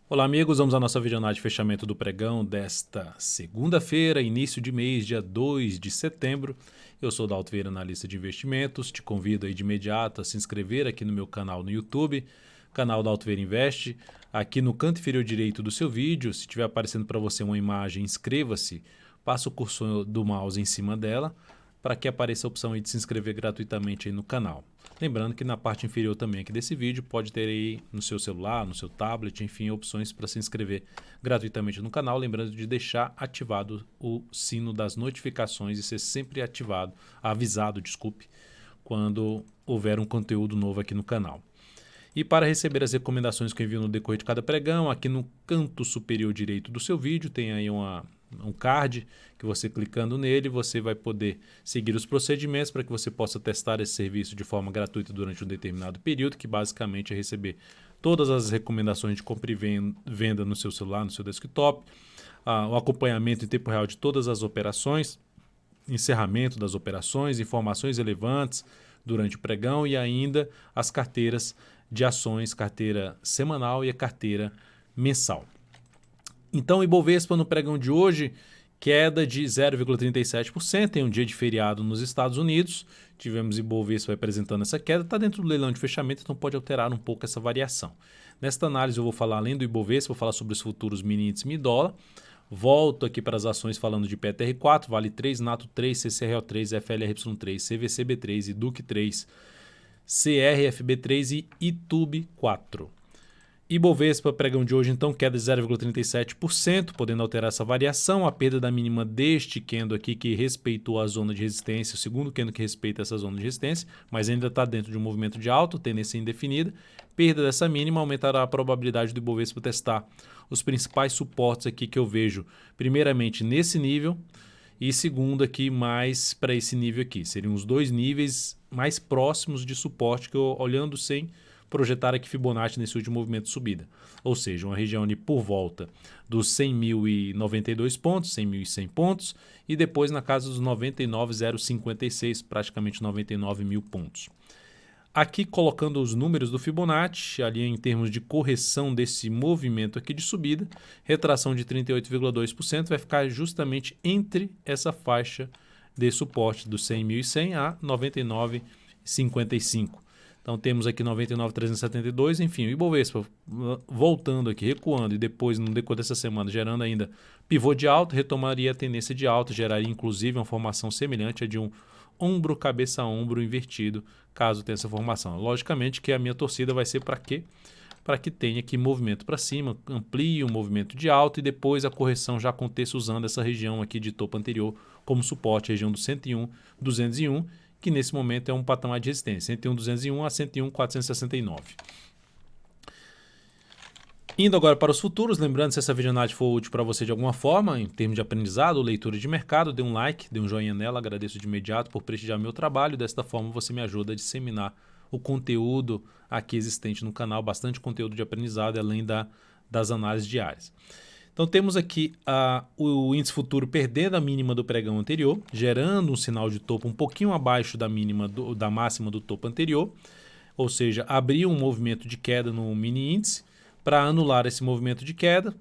Olá amigos, vamos à nossa videoanálise de fechamento do pregão desta segunda-feira, início de mês, dia 2 de setembro. Eu sou o Dalto Vieira, analista de investimentos, te convido aí de imediato a se inscrever aqui no meu canal no YouTube, canal Dalto Vieira Investe. Aqui no canto inferior direito do seu vídeo, se estiver aparecendo para você uma imagem, inscreva-se, passa o cursor do mouse em cima dela, para que apareça a opção aí de se inscrever gratuitamente aí no canal. Lembrando que na parte inferior também aqui desse vídeo pode ter aí no seu celular, no seu tablet, enfim, opções para se inscrever gratuitamente no canal. Lembrando de deixar ativado o sino das notificações e ser sempre avisado, quando houver um conteúdo novo aqui no canal. E para receber as recomendações que eu envio no decorrer de cada pregão, aqui no canto superior direito do seu vídeo tem aí um card que você clicando nele, você vai poder seguir os procedimentos para que você possa testar esse serviço de forma gratuita durante um determinado período, que basicamente é receber todas as recomendações de compra e venda no seu celular, no seu desktop, o acompanhamento em tempo real de todas as operações, encerramento das operações, informações relevantes durante o pregão e ainda as carteiras de ações, carteira semanal e a carteira mensal. Então, o Ibovespa no pregão de hoje, queda de 0,37%, em um dia de feriado nos Estados Unidos. Tivemos Ibovespa apresentando essa queda, está dentro do leilão de fechamento, então pode alterar um pouco essa variação. Nesta análise eu vou falar, além do Ibovespa, vou falar sobre os futuros mini índice MI-dólar. Volto aqui para as ações falando de PTR4, Vale 3, Nato 3, CCRO3, FLRY3, CVCB3 e Duque 3, CRFB3 e ITUB 4. Ibovespa, pregão de hoje, então, queda de 0,37%, podendo alterar essa variação. A perda da mínima deste candle aqui, que respeitou a zona de resistência, o segundo candle que respeita essa zona de resistência, mas ainda está dentro de um movimento de alta, tendência indefinida. Perda dessa mínima aumentará a probabilidade do Ibovespa testar os principais suportes aqui que eu vejo, primeiramente nesse nível, e segundo aqui mais para esse nível aqui. Seriam os dois níveis mais próximos de suporte que eu, olhando sem projetar aqui Fibonacci nesse último movimento de subida. Ou seja, uma região ali por volta dos 100.092 pontos, 100.100 pontos, e depois na casa dos 99.056, praticamente 99 mil pontos. Aqui colocando os números do Fibonacci, ali em termos de correção desse movimento aqui de subida, retração de 38,2% vai ficar justamente entre essa faixa de suporte dos 100.100 a 99,55. Então temos aqui 99.372, enfim, o Ibovespa voltando aqui, recuando e depois no decorrer dessa semana gerando ainda pivô de alta, retomaria a tendência de alta, geraria inclusive uma formação semelhante a de um ombro, cabeça a ombro invertido, caso tenha essa formação. Logicamente que a minha torcida vai ser para quê? Para que tenha aqui movimento para cima, amplie o movimento de alta e depois a correção já aconteça usando essa região aqui de topo anterior como suporte, a região do 101, 201, que nesse momento é um patamar de resistência, 101.201 a 101.469. Indo agora para os futuros, lembrando, se essa videoanálise for útil para você de alguma forma, em termos de aprendizado ou leitura de mercado, dê um like, dê um joinha nela, agradeço de imediato por prestigiar meu trabalho, desta forma você me ajuda a disseminar o conteúdo aqui existente no canal, bastante conteúdo de aprendizado, além das análises diárias. Então temos aqui o índice futuro perdendo a mínima do pregão anterior, gerando um sinal de topo um pouquinho abaixo da máxima do topo anterior, ou seja, abriu um movimento de queda no mini índice. Para anular esse movimento de queda,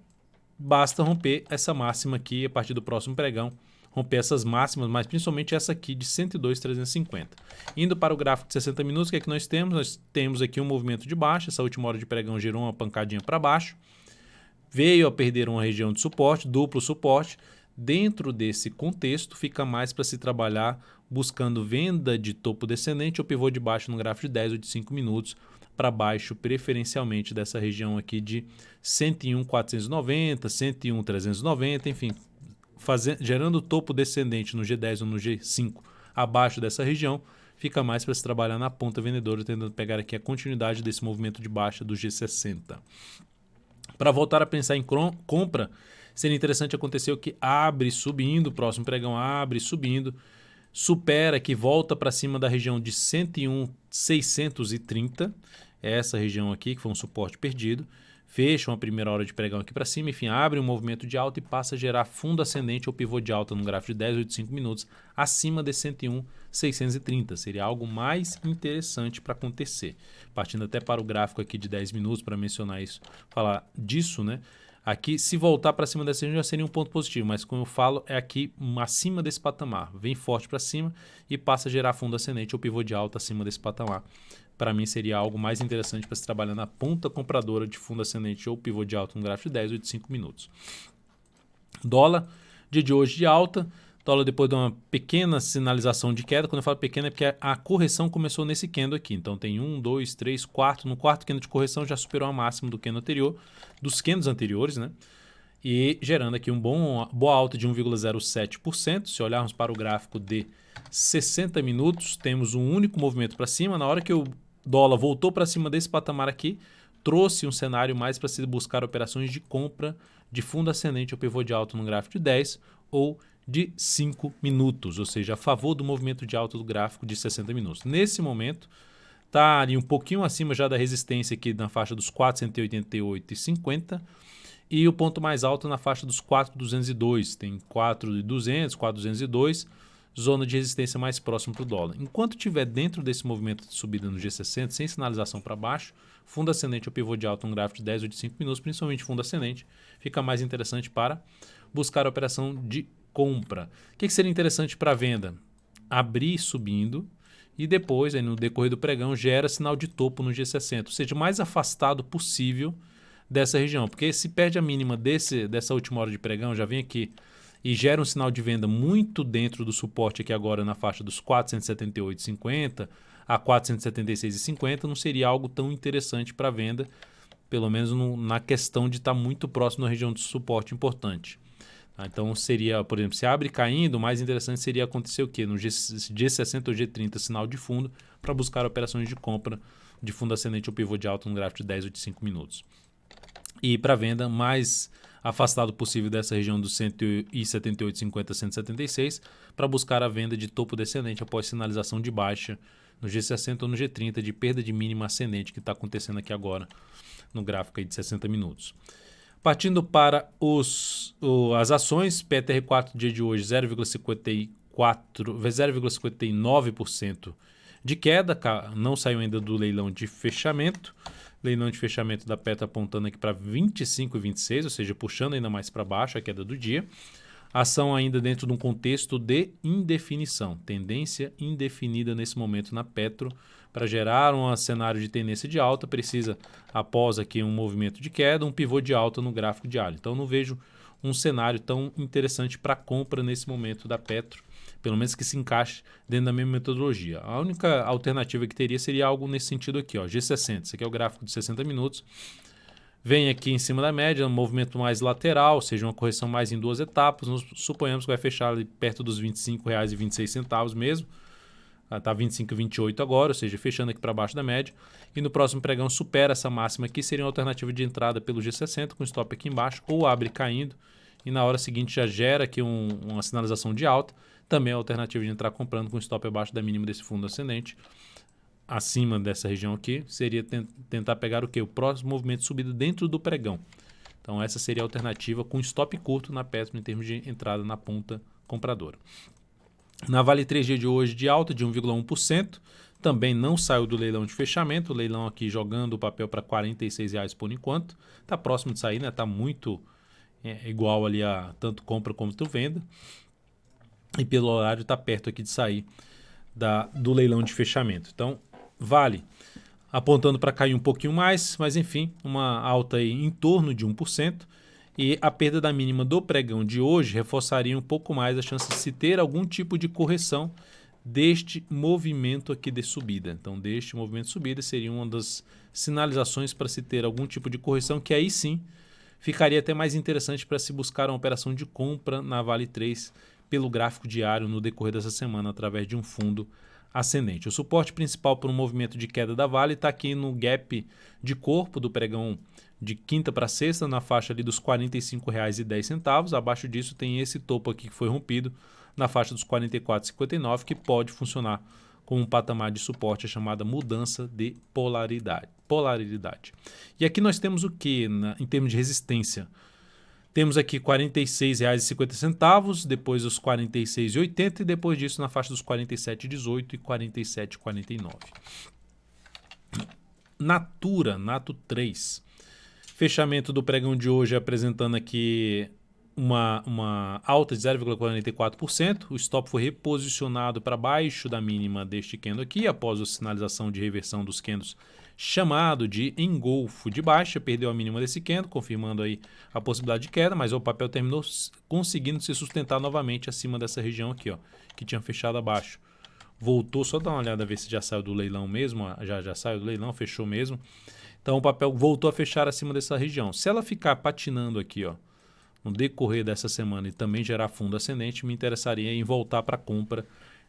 basta romper essa máxima aqui a partir do próximo pregão, romper essas máximas, mas principalmente essa aqui de 102.350. Indo para o gráfico de 60 minutos, o que é que nós temos? Nós temos aqui um movimento de baixa, essa última hora de pregão gerou uma pancadinha para baixo, veio a perder uma região de suporte, duplo suporte. Dentro desse contexto, fica mais para se trabalhar buscando venda de topo descendente ou pivô de baixo no gráfico de 10 ou de 5 minutos para baixo, preferencialmente dessa região aqui de 101.490, 101.390, enfim, gerando topo descendente no G10 ou no G5 abaixo dessa região, fica mais para se trabalhar na ponta vendedora, tentando pegar aqui a continuidade desse movimento de baixa do G60. Para voltar a pensar em compra, seria interessante acontecer o que abre subindo, o próximo pregão abre subindo, supera que volta para cima da região de 101.630, essa região aqui que foi um suporte perdido, fecha uma primeira hora de pregão aqui para cima, enfim, abre um movimento de alta e passa a gerar fundo ascendente ou pivô de alta no gráfico de 10, 8, 5 minutos acima de 101,630. Seria algo mais interessante para acontecer. Partindo até para o gráfico aqui de 10 minutos para mencionar isso, falar disso, né? Aqui, se voltar para cima dessa região, já seria um ponto positivo, mas como eu falo, é aqui acima desse patamar. Vem forte para cima e passa a gerar fundo ascendente ou pivô de alta acima desse patamar. Para mim, seria algo mais interessante para se trabalhar na ponta compradora de fundo ascendente ou pivô de alta no gráfico de 10 ou de 5 minutos. Dólar, dia de hoje de alta. Dólar depois de uma pequena sinalização de queda. Quando eu falo pequena é porque a correção começou nesse candle aqui. Então tem 1, 2, 3, 4. No quarto candle de correção já superou a máxima do candle anterior, dos candles anteriores, né? E gerando aqui boa alta de 1,07%. Se olharmos para o gráfico de 60 minutos, temos um único movimento para cima. Na hora que o dólar voltou para cima desse patamar aqui, trouxe um cenário mais para se buscar operações de compra de fundo ascendente ou pivô de alta no gráfico de 10 ou de 5 minutos, ou seja, a favor do movimento de alta do gráfico de 60 minutos. Nesse momento, está ali um pouquinho acima já da resistência aqui na faixa dos 488,50 e o ponto mais alto na faixa dos 4,202. Tem 4,200, 4,202, zona de resistência mais próxima para o dólar. Enquanto estiver dentro desse movimento de subida no G60, sem sinalização para baixo, fundo ascendente ou pivô de alta no gráfico de 10 ou de 5 minutos, principalmente fundo ascendente, fica mais interessante para buscar a operação de compra. O que seria interessante para venda? Abrir subindo e depois, aí no decorrer do pregão, gera sinal de topo no G60, ou seja, o mais afastado possível dessa região, porque se perde a mínima dessa última hora de pregão, já vem aqui e gera um sinal de venda muito dentro do suporte aqui agora na faixa dos 478,50 a 476,50, não seria algo tão interessante para venda, pelo menos na questão de estar muito próximo da região de suporte importante. Então seria, por exemplo, se abre caindo, o mais interessante seria acontecer o quê? No G60 ou G30, sinal de fundo, para buscar operações de compra de fundo ascendente ou pivô de alta no gráfico de 10 ou de 5 minutos. E para venda, mais afastado possível dessa região dos 178,50 a 176, para buscar a venda de topo descendente após sinalização de baixa no G60 ou no G30 de perda de mínima ascendente que está acontecendo aqui agora no gráfico aí de 60 minutos. Partindo para as ações, PTR4 dia de hoje 0,59% de queda, não saiu ainda do leilão de fechamento. Leilão de fechamento da Petro apontando aqui para 25,26, ou seja, puxando ainda mais para baixo a queda do dia. Ação ainda dentro de um contexto de indefinição, tendência indefinida nesse momento na Petro. Para gerar um cenário de tendência de alta, precisa, após aqui um movimento de queda, um pivô de alta no gráfico diário. Então, não vejo um cenário tão interessante para compra nesse momento da Petro, pelo menos que se encaixe dentro da mesma metodologia. A única alternativa que teria seria algo nesse sentido aqui, ó, G60. Esse aqui é o gráfico de 60 minutos. Vem aqui em cima da média, um movimento mais lateral, ou seja, uma correção mais em duas etapas. Nós suponhamos que vai fechar ali perto dos R$ 25,26 mesmo. Está 25,28 agora, ou seja, fechando aqui para baixo da média. E no próximo pregão supera essa máxima aqui, seria uma alternativa de entrada pelo G60, com stop aqui embaixo, ou abre caindo. E na hora seguinte já gera aqui uma sinalização de alta. Também é a alternativa de entrar comprando com stop abaixo da mínima desse fundo ascendente. Acima dessa região aqui, seria tentar pegar o quê? O próximo movimento de subida dentro do pregão. Então essa seria a alternativa com stop curto na Petro em termos de entrada na ponta compradora. Na Vale 3G de hoje de alta de 1,1%, também não saiu do leilão de fechamento, o leilão aqui jogando o papel para R$ 46,00 por enquanto. Está próximo de sair, né? Está muito igual ali a tanto compra como venda. E pelo horário está perto aqui de sair do leilão de fechamento. Então, Vale apontando para cair um pouquinho mais, mas enfim, uma alta aí em torno de 1%. E a perda da mínima do pregão de hoje reforçaria um pouco mais a chance de se ter algum tipo de correção deste movimento aqui de subida. Então, deste movimento de subida seria uma das sinalizações para se ter algum tipo de correção, que aí sim ficaria até mais interessante para se buscar uma operação de compra na Vale 3 pelo gráfico diário no decorrer dessa semana através de um fundo ascendente. O suporte principal para um movimento de queda da Vale está aqui no gap de corpo do pregão de quinta para sexta, na faixa ali dos R$ 45,10. Abaixo disso tem esse topo aqui que foi rompido na faixa dos R$ 44,59, que pode funcionar como um patamar de suporte, a chamada mudança de polaridade. polaridade. E aqui nós temos o que em termos de resistência? Temos aqui R$ 46,50, depois os R$ 46,80 e depois disso na faixa dos R$ 47,18 e R$ 47,49. Nato 3. Fechamento do pregão de hoje apresentando aqui uma alta de 0,44%. O stop foi reposicionado para baixo da mínima deste candle aqui, após a sinalização de reversão dos candles chamado de engolfo de baixa, perdeu a mínima desse candle, confirmando aí a possibilidade de queda, mas o papel terminou conseguindo se sustentar novamente acima dessa região aqui, ó, que tinha fechado abaixo. Voltou, só dar uma olhada, ver se já saiu do leilão mesmo, já saiu do leilão, fechou mesmo. Então o papel voltou a fechar acima dessa região. Se ela ficar patinando aqui, ó, no decorrer dessa semana e também gerar fundo ascendente, me interessaria em voltar para a compra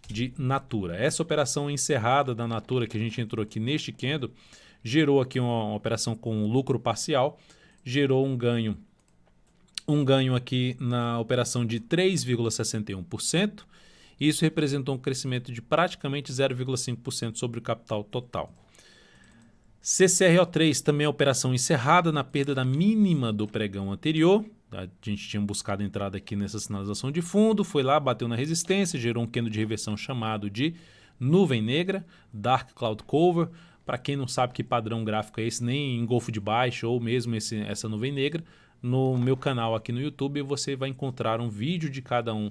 de Natura. Essa operação encerrada da Natura que a gente entrou aqui neste candle, gerou aqui uma operação com lucro parcial, gerou um ganho aqui na operação de 3,61%. Isso representou um crescimento de praticamente 0,5% sobre o capital total. CCRO3 também é operação encerrada na perda da mínima do pregão anterior. A gente tinha buscado entrada aqui nessa sinalização de fundo, foi lá, bateu na resistência, gerou um candle de reversão chamado de nuvem negra, Dark Cloud Cover. Para quem não sabe que padrão gráfico é esse, nem engolfo de baixo ou mesmo essa nuvem negra, no meu canal aqui no YouTube você vai encontrar um vídeo de cada um.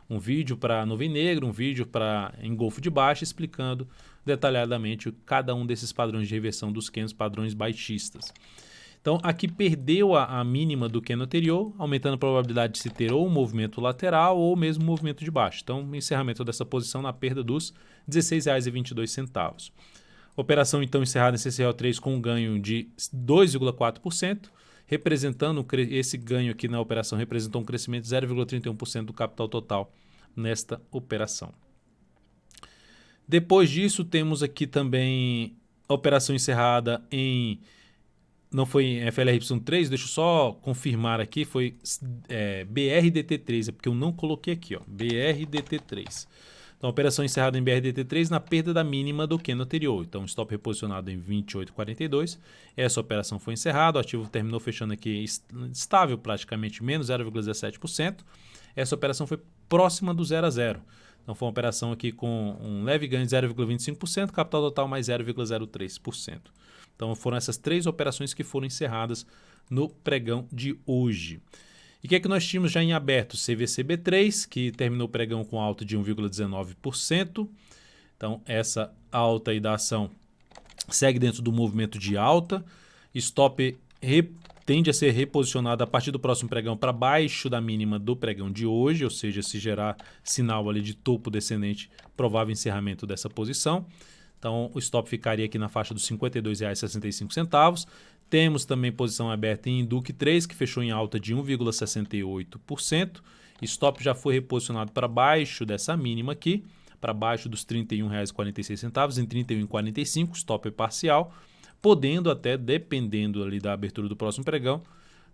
Um vídeo para nuvem negra, um vídeo para engolfo de baixo, explicando detalhadamente cada um desses padrões de reversão dos candles, padrões baixistas. Então, aqui perdeu a mínima do candle anterior, aumentando a probabilidade de se ter ou um movimento lateral ou mesmo um movimento de baixo. Então, encerramento dessa posição na perda dos R$ 16,22. Operação, então, encerrada em CCO3 com um ganho de 2,4%, representando esse ganho aqui na operação, representou um crescimento de 0,31% do capital total nesta operação. Depois disso, temos aqui também a operação encerrada em... Não foi em FLRY3, deixa eu só confirmar aqui, foi BRDT3, é porque eu não coloquei aqui, ó, BRDT3. Então, a operação encerrada em BRDT3 na perda da mínima do candle anterior. Então, stop reposicionado em 28,42. Essa operação foi encerrada, o ativo terminou fechando aqui estável, praticamente menos 0,17%. Essa operação foi próxima do 0 a 0. Então, foi uma operação aqui com um leve ganho de 0,25%, capital total mais 0,03%. Então, foram essas três operações que foram encerradas no pregão de hoje. E o que é que nós tínhamos já em aberto? CVCB3, que terminou o pregão com alta de 1,19%. Então, essa alta aí da ação segue dentro do movimento de alta. Stop tende a ser reposicionado a partir do próximo pregão para baixo da mínima do pregão de hoje, ou seja, se gerar sinal ali de topo descendente, provável encerramento dessa posição. Então, o stop ficaria aqui na faixa dos R$ 52,65. Temos também posição aberta em Induc 3, que fechou em alta de 1,68%. Stop já foi reposicionado para baixo dessa mínima aqui, para baixo dos R$ 31,46, em R$ 31,45, stop parcial, podendo até, dependendo ali da abertura do próximo pregão,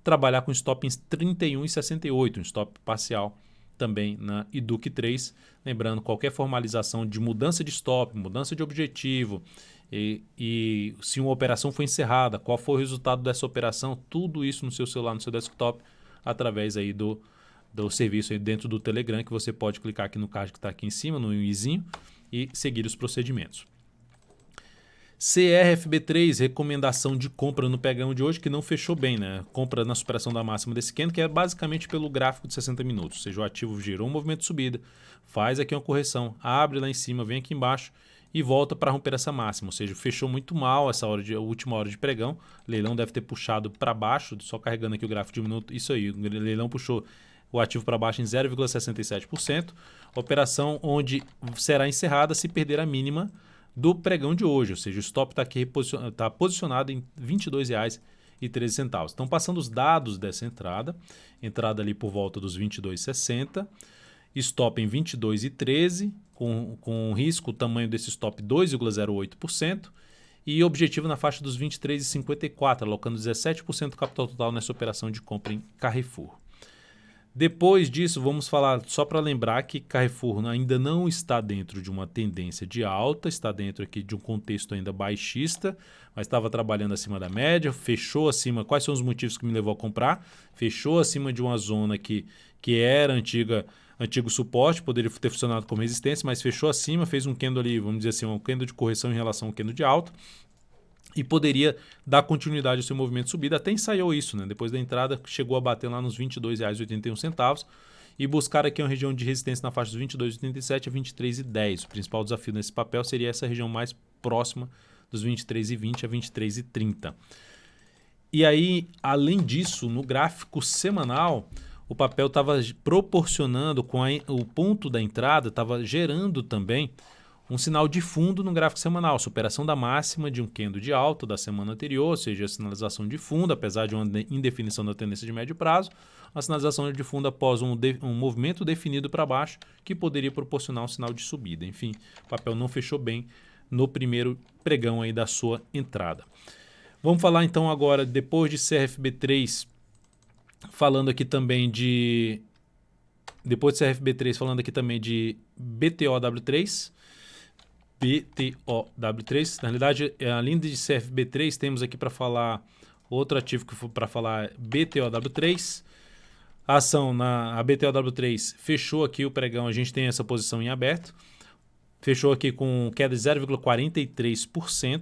trabalhar com stop em R$ 31,68, um stop parcial também na Induc 3. Lembrando, qualquer formalização de mudança de stop, mudança de objetivo, e se uma operação foi encerrada, qual foi o resultado dessa operação, tudo isso no seu celular, no seu desktop, através aí do serviço aí dentro do Telegram, que você pode clicar aqui no card que está aqui em cima, no izinho, e seguir os procedimentos. CRFB3, recomendação de compra no pregão de hoje, que não fechou bem, né? Compra na superação da máxima desse candle, que é basicamente pelo gráfico de 60 minutos. Ou seja, o ativo gerou um movimento de subida, faz aqui uma correção, abre lá em cima, vem aqui embaixo e volta para romper essa máxima. Ou seja, fechou muito mal essa última hora de pregão. O leilão deve ter puxado para baixo, só carregando aqui o gráfico de um minuto. Isso aí, o leilão puxou o ativo para baixo em 0,67%. Operação onde será encerrada se perder a mínima do pregão de hoje, ou seja, o stop está aqui posicionado em R$ 22,13. Então, passando os dados dessa entrada ali por volta dos 22,60, stop em 22,13, com risco, o tamanho desse stop 2,08%, e objetivo na faixa dos 23,54, alocando 17% do capital total nessa operação de compra em Carrefour. Depois disso, vamos falar, só para lembrar que Carrefour ainda não está dentro de uma tendência de alta, está dentro aqui de um contexto ainda baixista, mas estava trabalhando acima da média, fechou acima. Quais são os motivos que me levou a comprar? Fechou acima de uma zona que era antigo suporte, poderia ter funcionado como resistência, mas fechou acima, fez um candle ali, vamos dizer assim, um candle de correção em relação ao candle de alta, e poderia dar continuidade ao seu movimento de subida. Até ensaiou isso, né? Depois da entrada, chegou a bater lá nos R$ 22,81 e buscar aqui uma região de resistência na faixa dos R$ 22,87 a R$ 23,10. O principal desafio nesse papel seria essa região mais próxima dos R$ 23,20 a R$ 23,30. E aí, além disso, no gráfico semanal, o papel estava proporcionando, com o ponto da entrada, estava gerando também um sinal de fundo no gráfico semanal, superação da máxima de um candle de alta da semana anterior, ou seja, a sinalização de fundo, apesar de uma indefinição da tendência de médio prazo, a sinalização de fundo após um movimento definido para baixo, que poderia proporcionar um sinal de subida. Enfim, o papel não fechou bem no primeiro pregão aí da sua entrada. Vamos falar então agora, depois de CFB3, falando aqui também de... Depois de CFB3, falando aqui também de BTOW3. BTOW3. Na realidade, além de CFB3, temos aqui para falar outro ativo que foi para falar BTOW3. A ação a BTOW3 fechou aqui o pregão, a gente tem essa posição em aberto. Fechou aqui com queda de 0,43%.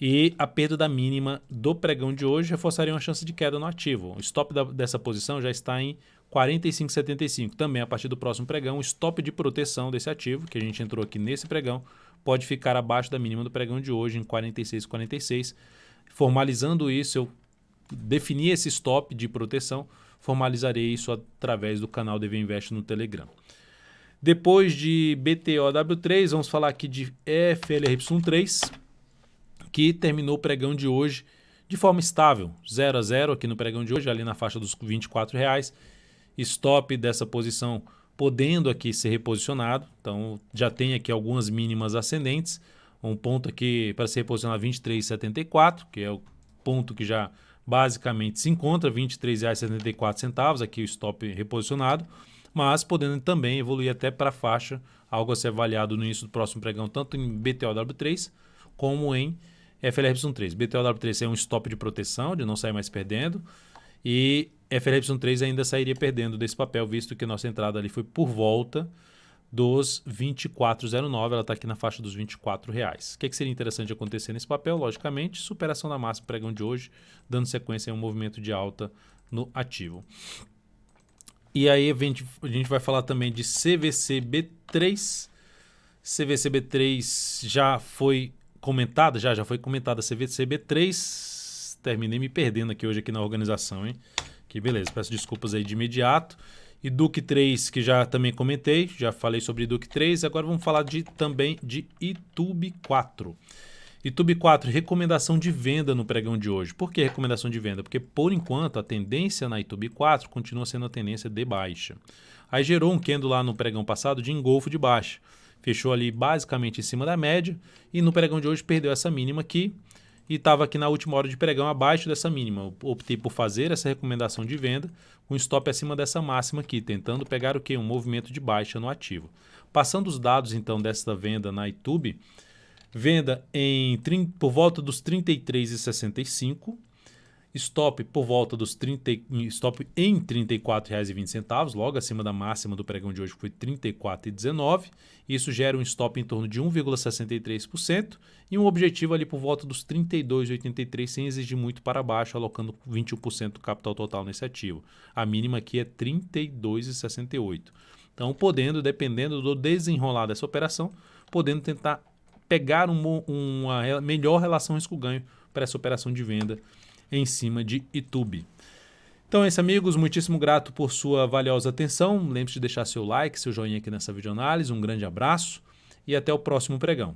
E a perda da mínima do pregão de hoje reforçaria uma chance de queda no ativo. O stop dessa posição já está em 45,75. Também a partir do próximo pregão, o stop de proteção desse ativo, que a gente entrou aqui nesse pregão, pode ficar abaixo da mínima do pregão de hoje em 46,46. Formalizando isso, eu defini esse stop de proteção, formalizarei isso através do canal DV Invest no Telegram. Depois de BTOW3, vamos falar aqui de FLRY3, que terminou o pregão de hoje de forma estável, 0 a 0 aqui no pregão de hoje, ali na faixa dos R$ 24,00. Stop dessa posição podendo aqui ser reposicionado, então já tem aqui algumas mínimas ascendentes, um ponto aqui para ser reposicionado 23,74, que é o ponto que já basicamente se encontra, R$ 23,74, aqui o stop reposicionado, mas podendo também evoluir até para a faixa, algo a ser avaliado no início do próximo pregão, tanto em BTOW3 como em FLRY3. BTOW3 é um stop de proteção, de não sair mais perdendo, e FLRY3 ainda sairia perdendo desse papel, visto que a nossa entrada ali foi por volta dos 24,09, ela está aqui na faixa dos R$ 24,00. O que seria interessante acontecer nesse papel? Logicamente, superação da máxima pregão de hoje, dando sequência a um movimento de alta no ativo. E aí a gente vai falar também de CVCB3. CVCB3 já foi comentada, já foi comentada a CVCB3. Terminei me perdendo aqui na organização, hein? Que beleza, peço desculpas aí de imediato. E Duque 3, que já também comentei, já falei sobre Duque 3, agora vamos falar também de Itube 4. Itube 4, recomendação de venda no pregão de hoje. Por que recomendação de venda? Porque por enquanto a tendência na Itube 4 continua sendo a tendência de baixa. Aí gerou um candle lá no pregão passado de engolfo de baixa. Fechou ali basicamente em cima da média e no pregão de hoje perdeu essa mínima aqui e estava aqui na última hora de pregão abaixo dessa mínima. Eu optei por fazer essa recomendação de venda com stop acima dessa máxima aqui, tentando pegar o quê? Um movimento de baixa no ativo. Passando os dados então dessa venda na Itube, venda por volta dos R$ 33,65, stop por volta dos stop em R$ 34,20, logo acima da máxima do pregão de hoje, que foi R$ 34,19. Isso gera um stop em torno de 1,63% e um objetivo ali por volta dos R$ 32,83, sem exigir muito para baixo, alocando 21% do capital total nesse ativo. A mínima aqui é R$ 32,68. Então, dependendo do desenrolar dessa operação, podendo tentar pegar uma melhor relação risco-ganho para essa operação de venda em cima de Itube. Então é isso, amigos. Muitíssimo grato por sua valiosa atenção. Lembre-se de deixar seu like, seu joinha aqui nessa videoanálise. Um grande abraço e até o próximo pregão.